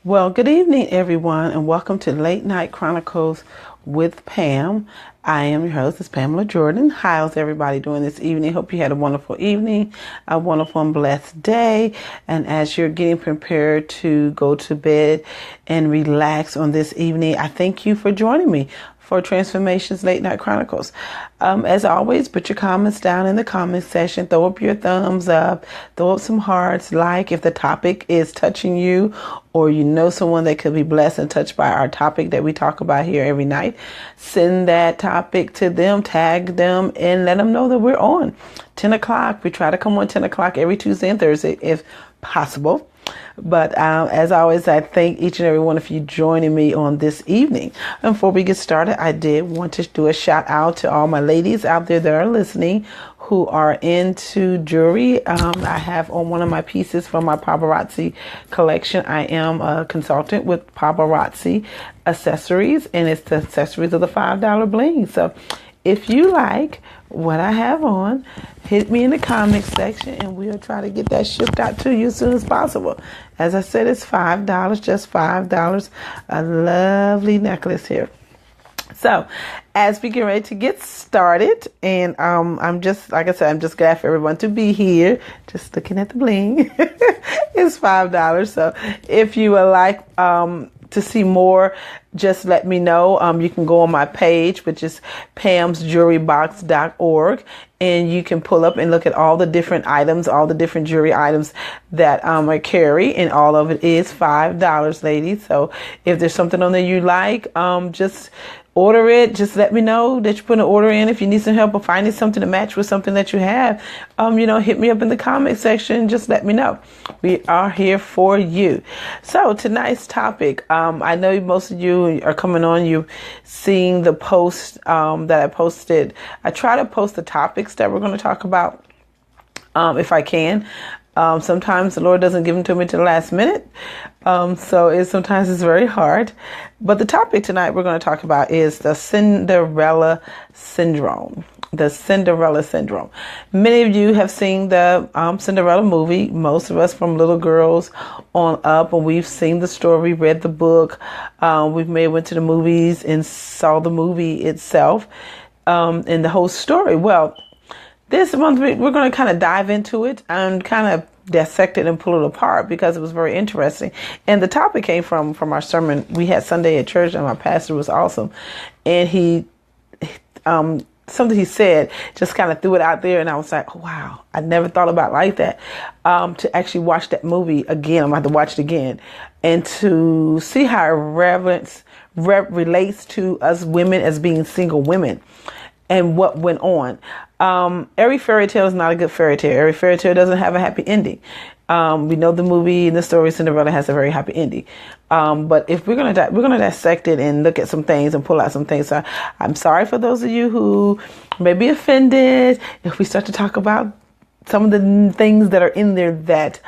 Well, good evening, everyone, and welcome to Late Night Chronicles with Pam. I am your host, it's Pamela Jordan. How's everybody doing this evening? Hope you had a wonderful evening, a wonderful and blessed day. And as you're getting prepared to go to bed and relax on this evening, I thank you for joining me for Transformations Late Night Chronicles. As always, put your comments down in the comments section. Throw up your thumbs up. Throw up some hearts. Like if the topic is touching you or you know someone that could be blessed and touched by our topic that we talk about here every night. Send that topic to them, tag them, and let them know that we're on. 10 o'clock. We try to come on 10 o'clock every Tuesday and Thursday if possible. But as always, I thank each and every one of you joining me on this evening. And before we get started, I did want to do a shout out to all my ladies out there that are listening who are into jewelry. I have on one of my pieces from my paparazzi collection. I am a consultant with paparazzi accessories, and it's the accessories of the $5 bling. So if you like what I have on, hit me in the comments section and we'll try to get that shipped out to you as soon as possible. As I said, it's $5, just $5. A lovely necklace here. So as we get ready to get started, and I'm just, like I said, I'm just glad for everyone to be here. Just looking at the bling. It's $5. So if you would like to see more, just let me know. You can go on my page, which is pamsjewelrybox.org, and you can pull up and look at all the different items, all the different jewelry items that I carry, and all of it is $5, ladies. So if there's something on there you like, just order it. Just let me know that you put an order in. If you need some help or finding something to match with something that you have, hit me up in the comment section. Just let me know. We are here for you. So tonight's topic, I know most of you are coming on. You seeing the post that I posted. I try to post the topics that we're going to talk about if I can. Sometimes the Lord doesn't give them to me to the last minute. Sometimes it's very hard. But the topic tonight we're going to talk about is the Cinderella syndrome. The Cinderella syndrome. Many of you have seen the Cinderella movie. Most of us from little girls on up, and we've seen the story, read the book. We've went to the movies and saw the movie itself and the whole story. Well, this month we're going to kind of dive into it and kind of dissect it and pull it apart because it was very interesting. And the topic came from our sermon we had Sunday at church, and my pastor was awesome. And he something he said just kind of threw it out there, and I was like, oh, wow, I never thought about it like that. To actually watch that movie again, I'm going to have to watch it again, and to see how it relates to us women as being single women and what went on. Every fairy tale is not a good fairy tale. Every fairy tale doesn't have a happy ending. We know the movie and the story Cinderella has a very happy ending. But if we're gonna dissect it and look at some things and pull out some things. So I'm sorry for those of you who may be offended if we start to talk about some of the things that are in there that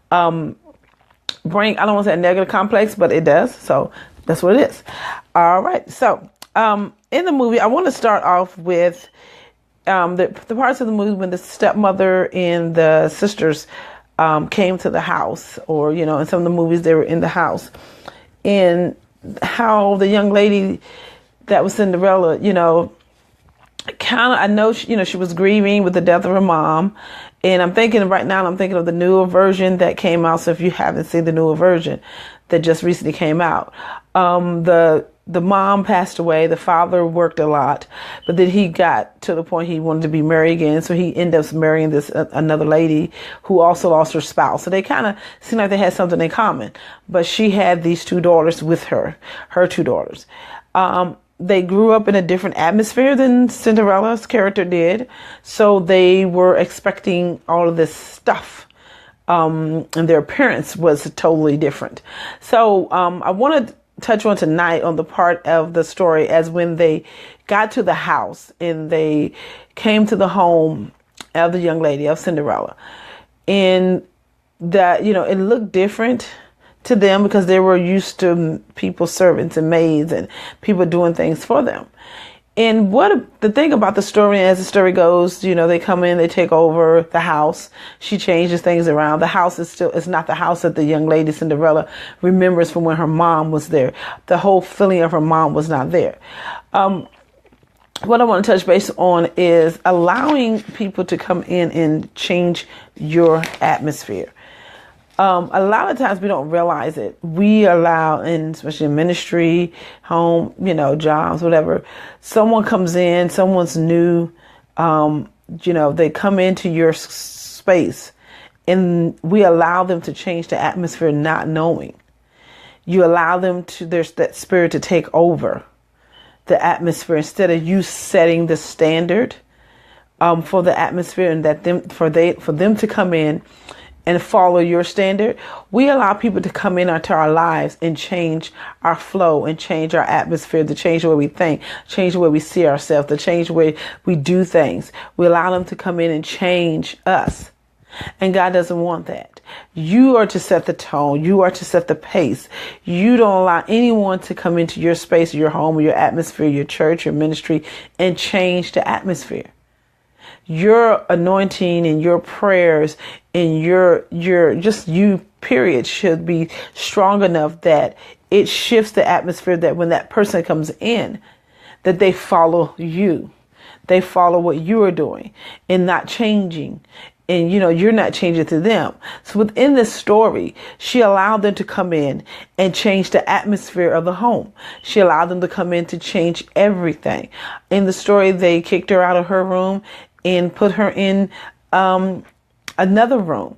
bring, I don't want to say a negative complex, but it does. So that's what it is. All right. So in the movie, I want to start off with the parts of the movie when the stepmother and the sisters came to the house, or, in some of the movies they were in the house, and how the young lady that was Cinderella, I know she was grieving with the death of her mom. And I'm thinking of the newer version that came out. So if you haven't seen the newer version that just recently came out, the mom passed away. The father worked a lot, but then he got to the point he wanted to be married again. So he ended up marrying this another lady who also lost her spouse. So they kind of seemed like they had something in common. But she had these two daughters with her two daughters. They grew up in a different atmosphere than Cinderella's character did. So they were expecting all of this stuff. And their appearance was totally different. So I want to touch on tonight on the part of the story as when they got to the house and they came to the home of the young lady, of Cinderella. And that, it looked different to them because they were used to people, servants and maids and people doing things for them. And what the thing about the story, as the story goes, they come in, they take over the house. She changes things around. The house is not the house that the young lady Cinderella remembers from when her mom was there. The whole feeling of her mom was not there. What I want to touch base on is allowing people to come in and change your atmosphere. A lot of times we don't realize it. We allow, and especially in ministry, home, jobs, whatever, someone comes in, someone's new, they come into your space and we allow them to change the atmosphere not knowing. You allow them there's that spirit to take over the atmosphere instead of you setting the standard for the atmosphere, and for them to come in and follow your standard. We allow people to come into our lives and change our flow and change our atmosphere, to change the way we think, change the way we see ourselves, to change the way we do things. We allow them to come in and change us. And God doesn't want that. You are to set the tone. You are to set the pace. You don't allow anyone to come into your space, your home, your atmosphere, your church, your ministry, and change the atmosphere. Your anointing and your prayers and your just you period should be strong enough that it shifts the atmosphere, that when that person comes in, that they follow you. They follow what you are doing and not changing. And, you're not changing to them. So within this story, she allowed them to come in and change the atmosphere of the home. She allowed them to come in to change everything. In the story, they kicked her out of her room and put her in another room,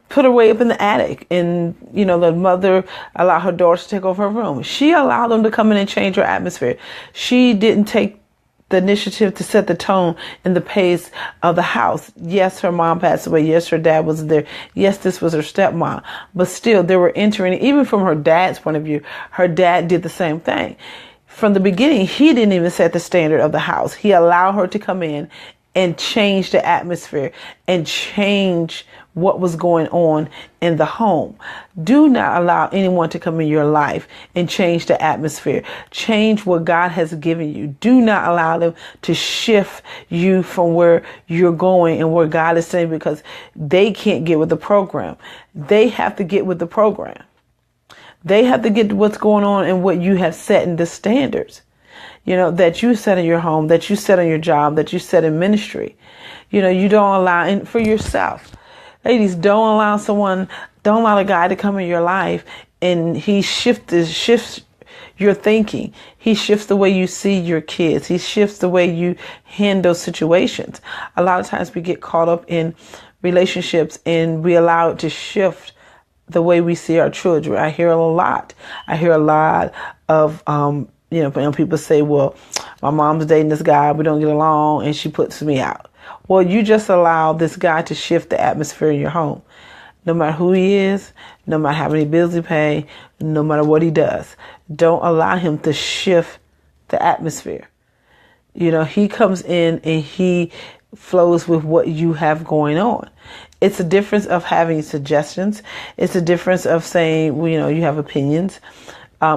put her way up in the attic. And, the mother allowed her daughter to take over her room. She allowed them to come in and change her atmosphere. She didn't take the initiative to set the tone and the pace of the house. Yes, her mom passed away. Yes, her dad was there. Yes, this was her stepmom. But still, they were entering, even from her dad's point of view, her dad did the same thing. From the beginning, he didn't even set the standard of the house. He allowed her to come in and change the atmosphere and change what was going on in the home. Do not allow anyone to come in your life and change the atmosphere. Change what God has given you. Do not allow them to shift you from where you're going and where God is saying, because they can't get with the program. They have to get with the program. They have to get to what's going on and what you have set in the standards. That you set in your home, that you set on your job, that you set in ministry. You don't allow, and for yourself. Ladies, don't allow a guy to come in your life and he shifts your thinking. He shifts the way you see your kids. He shifts the way you handle situations. A lot of times we get caught up in relationships and we allow it to shift the way we see our children. I hear a lot of, people say, well, my mom's dating this guy, we don't get along, and she puts me out. Well, you just allow this guy to shift the atmosphere in your home. No matter who he is, no matter how many bills he pays, no matter what he does, don't allow him to shift the atmosphere. He comes in and he flows with what you have going on. It's a difference of having suggestions. It's a difference of saying, well, you have opinions.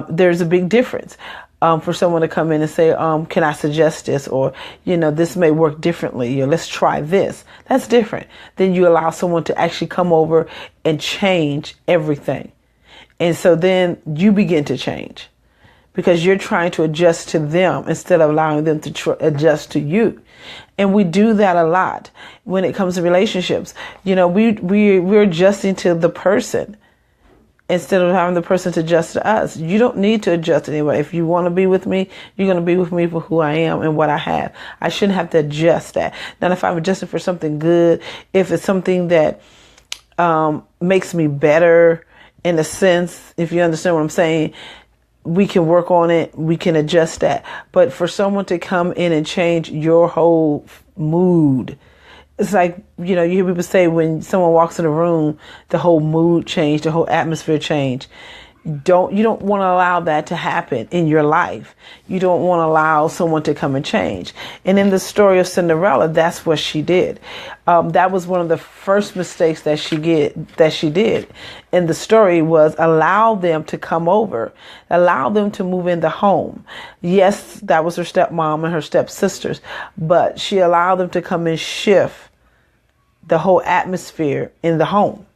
There's a big difference. For someone to come in and say, can I suggest this? Or, this may work differently. Let's try this. That's different. Then you allow someone to actually come over and change everything. And so then you begin to change because you're trying to adjust to them instead of allowing them to adjust to you. And we do that a lot when it comes to relationships. We're adjusting to the person instead of having the person to adjust to us. You don't need to adjust anyway. If you want to be with me, you're going to be with me for who I am and what I have. I shouldn't have to adjust that. Now, if I'm adjusting for something good, if it's something that makes me better in a sense, if you understand what I'm saying, we can work on it. We can adjust that. But for someone to come in and change your whole mood, it's like, you hear people say when someone walks in a room, the whole mood change, the whole atmosphere change. You don't want to allow that to happen in your life. You don't want to allow someone to come and change. And in the story of Cinderella, that's what she did. That was one of the first mistakes that she did. And the story was allow them to come over, allow them to move in the home. Yes, that was her stepmom and her stepsisters, but she allowed them to come and shift the whole atmosphere in the home,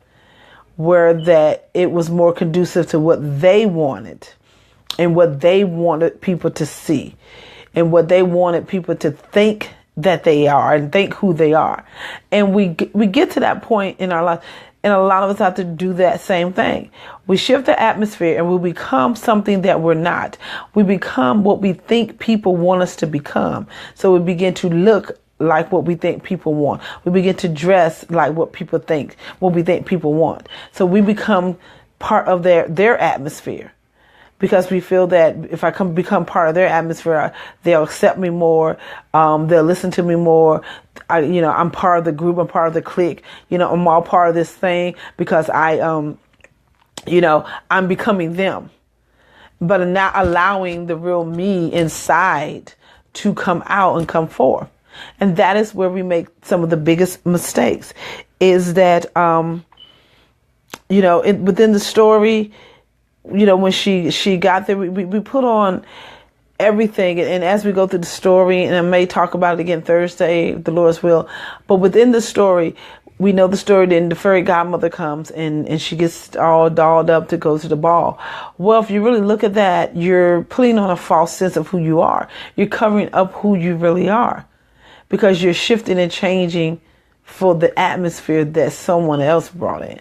where that it was more conducive to what they wanted and what they wanted people to see and what they wanted people to think that they are and think who they are. And we get to that point in our life, and a lot of us have to do that same thing. We shift the atmosphere and we become something that we're not. We become what we think people want us to become. So we begin to look like what we think people want. We begin to dress like what we think people want. So we become part of their atmosphere, because we feel that if I become part of their atmosphere, they'll accept me more. They'll listen to me more. I'm part of the group. I'm part of the clique. I'm all part of this thing because I'm becoming them, but I'm not allowing the real me inside to come out and come forth. And that is where we make some of the biggest mistakes, is that, within the story, when she got there, we put on everything. And as we go through the story, and I may talk about it again Thursday, the Lord's will, but within the story, we know the story. Then the fairy godmother comes and she gets all dolled up to go to the ball. Well, if you really look at that, you're putting on a false sense of who you are. You're covering up who you really are, because you're shifting and changing for the atmosphere that someone else brought in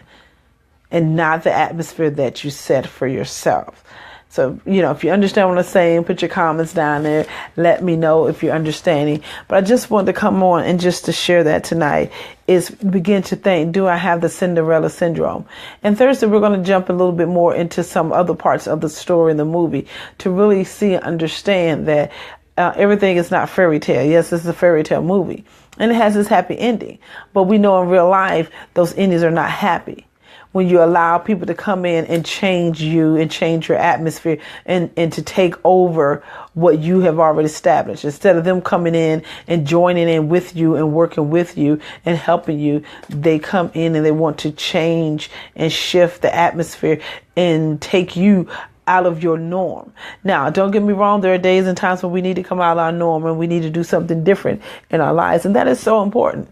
and not the atmosphere that you set for yourself. So, if you understand what I'm saying, put your comments down there. Let me know if you're understanding. But I just wanted to come on and just to share that tonight, is begin to think, do I have the Cinderella syndrome? And Thursday, we're going to jump a little bit more into some other parts of the story in the movie to really see and understand that everything is not fairy tale. Yes, this is a fairy tale movie, and it has this happy ending. But we know in real life, those endings are not happy. When you allow people to come in and change you and change your atmosphere and to take over what you have already established, instead of them coming in and joining in with you and working with you and helping you, they come in and they want to change and shift the atmosphere and take you out of your norm. Now, don't get me wrong. There are days and times when we need to come out of our norm and we need to do something different in our lives. And that is so important.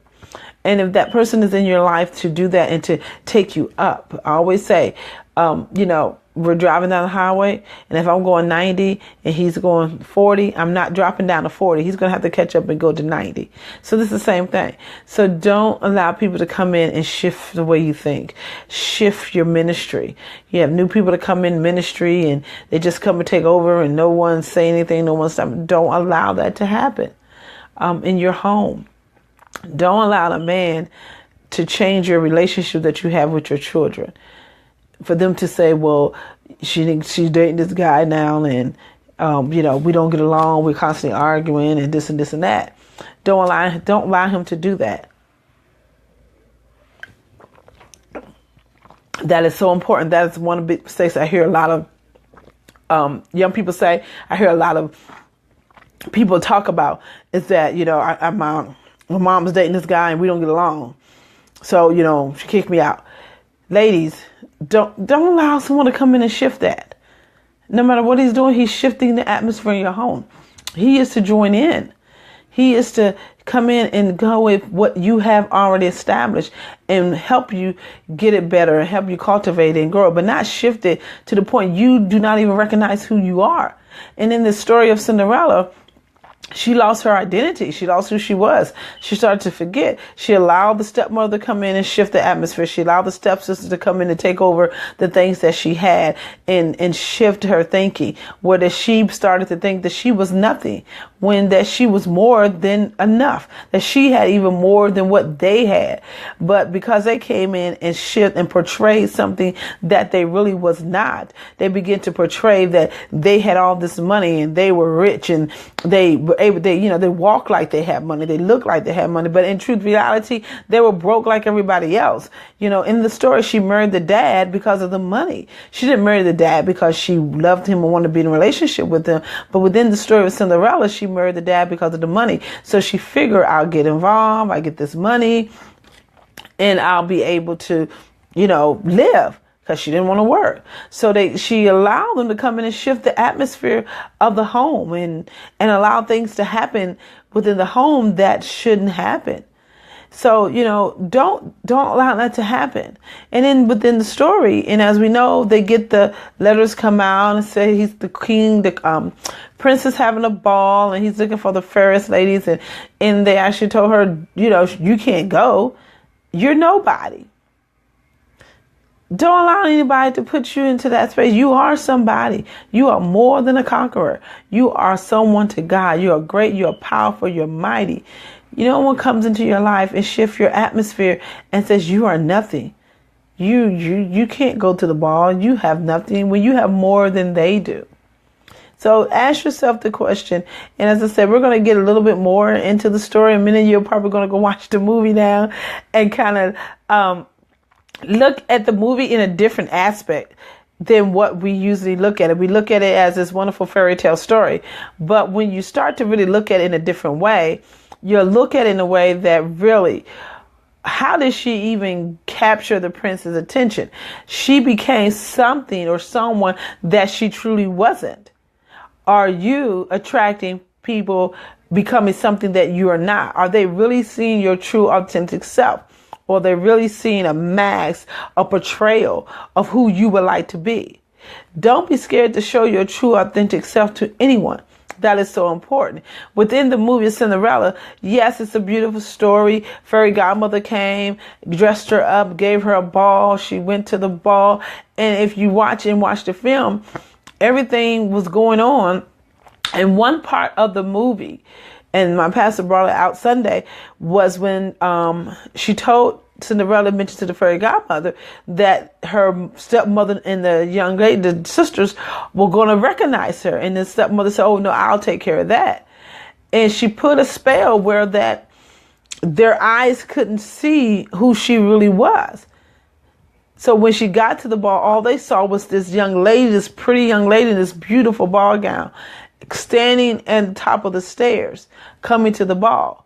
And if that person is in your life to do that and to take you up, I always say, we're driving down the highway, and if I'm going 90 and he's going 40, I'm not dropping down to 40. He's going to have to catch up and go to 90. So this is the same thing. So don't allow people to come in and shift the way you think. Shift your ministry. You have new people to come in ministry and they just come and take over and no one say anything, no one stop. Don't allow that to happen in your home. Don't allow a man to change your relationship that you have with your children. For them to say, well, she's dating this guy now and, we don't get along. We're constantly arguing and this and this and that. Don't allow him to do that. That is so important. That is one of the big mistakes I hear a lot of young people say. I hear a lot of people talk about is that, my mom's dating this guy and we don't get along. So, she kicked me out. Ladies, don't allow someone to come in and shift that. No matter what he's doing, he's shifting the atmosphere in your home. He is to join in. He is to come in and go with what you have already established and help you get it better and help you cultivate it and grow it, but not shift it to the point you do not even recognize who you are. And in the story of Cinderella, she lost her identity. She lost who she was. She started to forget. She allowed the stepmother to come in and shift the atmosphere. She allowed the stepsister to come in and take over the things that she had and shift her thinking, where that she started to think that she was nothing, when that she was more than enough, that she had even more than what they had. But because they came in and shift and portrayed something that they really was not, they began to portray that they had all this money and they were rich and they were able, they walk like they had money, they look like they had money, but in truth, reality, they were broke like everybody else. In the story, she married the dad because of the money. She didn't marry the dad because she loved him and wanted to be in a relationship with him. But within the story of Cinderella, she married the dad because of the money. So she figured, I'll get involved, I get this money, and I'll be able to, live. Because she didn't want to work. So she allowed them to come in and shift the atmosphere of the home and allow things to happen within the home that shouldn't happen. So, don't allow that to happen. And then within the story, and as we know, they get the letters come out and say he's the king, the prince is having a ball and he's looking for the fairest ladies. And they actually told her, you can't go. You're nobody. Don't allow anybody to put you into that space. You are somebody. You are more than a conqueror. You are someone to God. You are great. You are powerful. You're mighty. No one comes into your life and shifts your atmosphere and says you are nothing. You can't go to the ball. You have nothing when you have more than they do. So ask yourself the question. And as I said, we're going to get a little bit more into the story in a minute. You're probably going to go watch the movie now and kind of look at the movie in a different aspect than what we usually look at it. We look at it as this wonderful fairy tale story. But when you start to really look at it in a different way, you'll look at it in a way that really, how did she even capture the prince's attention? She became something or someone that she truly wasn't. Are you attracting people becoming something that you are not? Are they really seeing your true authentic self? Or they're really seeing a mask, a portrayal of who you would like to be. Don't be scared to show your true authentic self to anyone. That is so important. Within the movie Cinderella, yes, it's a beautiful story. Fairy godmother came, dressed her up, gave her a ball. She went to the ball. And if you watch the film, everything was going on. And one part of the movie, and my pastor brought it out Sunday, was when she told Cinderella, mentioned to the fairy godmother, that her stepmother and the young lady, the sisters, were going to recognize her. And the stepmother said, oh, no, I'll take care of that. And she put a spell where that their eyes couldn't see who she really was. So when she got to the ball, all they saw was this young lady, this pretty young lady in this beautiful ball gown, standing at the top of the stairs, coming to the ball.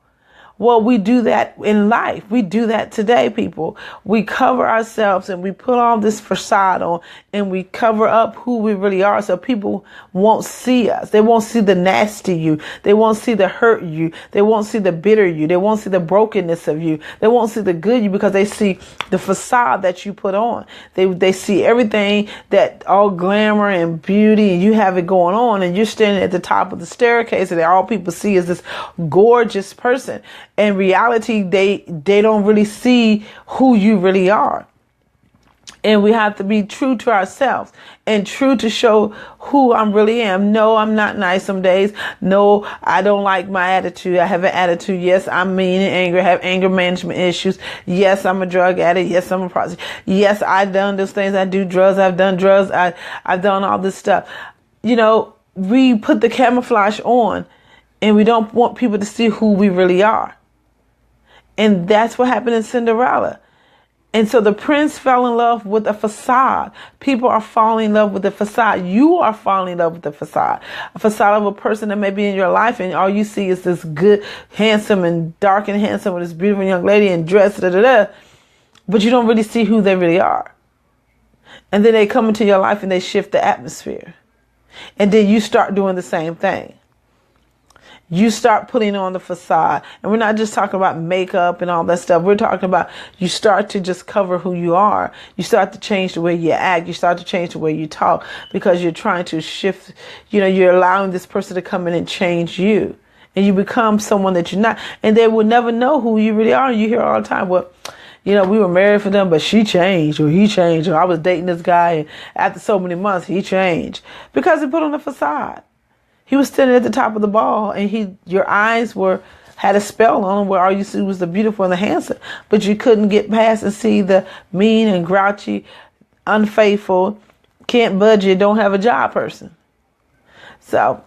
Well, we do that in life. We do that today, people. We cover ourselves and we put all this facade on and we cover up who we really are so people won't see us. They won't see the nasty you. They won't see the hurt you. They won't see the bitter you. They won't see the brokenness of you. They won't see the good you because they see the facade that you put on. They see everything, that all glamour and beauty, and you have it going on and you're standing at the top of the staircase and all people see is this gorgeous person. In reality, they don't really see who you really are. And we have to be true to ourselves and true to show who I really am. No, I'm not nice some days. No, I don't like my attitude. I have an attitude. Yes, I'm mean and angry. I have anger management issues. Yes, I'm a drug addict. Yes, I'm a prostitute. Yes, I've done those things. I do drugs. I've done drugs. I've done all this stuff. We put the camouflage on and we don't want people to see who we really are. And that's what happened in Cinderella. And so the prince fell in love with a facade. People are falling in love with the facade. You are falling in love with the facade. A facade of a person that may be in your life and all you see is this good, handsome and dark and handsome with this beautiful young lady and dress, but you don't really see who they really are. And then they come into your life and they shift the atmosphere. And then you start doing the same thing. You start putting on the facade. And we're not just talking about makeup and all that stuff. We're talking about you start to just cover who you are. You start to change the way you act. You start to change the way you talk because you're trying to shift. You're allowing this person to come in and change you. And you become someone that you're not. And they will never know who you really are. You hear all the time, well, we were married for them, but she changed or he changed. Or I was dating this guy and after so many months, he changed. Because he put on a facade. He was standing at the top of the ball and your eyes had a spell on him where all you see was the beautiful and the handsome, but you couldn't get past and see the mean and grouchy, unfaithful, can't budget, don't have a job person. So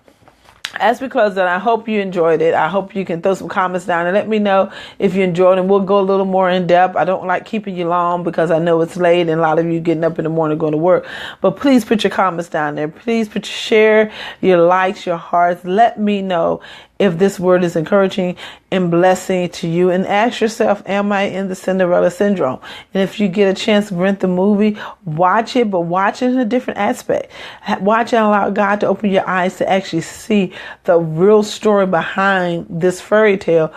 as we close out, I hope you enjoyed it. I hope you can throw some comments down and let me know if you enjoyed it. We'll go a little more in depth. I don't like keeping you long because I know it's late and a lot of you getting up in the morning going to work. But please put your comments down there. Please put your share, your likes, your hearts. Let me know if this word is encouraging and blessing to you. And ask yourself, am I in the Cinderella syndrome? And if you get a chance to rent the movie, watch it, but watch it in a different aspect. Watch it and allow God to open your eyes to actually see the real story behind this fairy tale.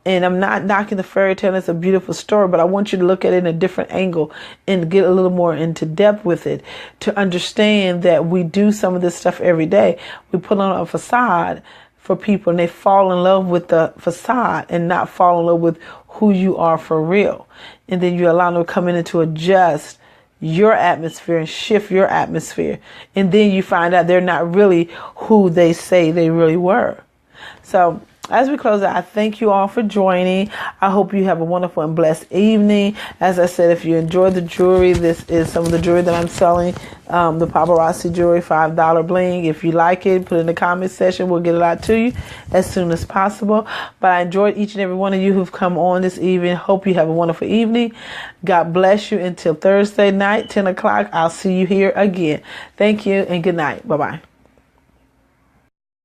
And I'm not knocking the fairy tale. It's a beautiful story, but I want you to look at it in a different angle and get a little more into depth with it to understand that we do some of this stuff every day. We put on a facade for people and they fall in love with the facade and not fall in love with who you are for real. And then you allow them to come in and to adjust your atmosphere and shift your atmosphere. And then you find out they're not really who they say they really were. So as we close out, I thank you all for joining. I hope you have a wonderful and blessed evening. As I said, if you enjoyed the jewelry, this is some of the jewelry that I'm selling. The paparazzi jewelry, $5 bling. If you like it, put it in the comment section. We'll get it out to you as soon as possible. But I enjoyed each and every one of you who've come on this evening. Hope you have a wonderful evening. God bless you until Thursday night, 10 o'clock. I'll see you here again. Thank you and good night. Bye-bye.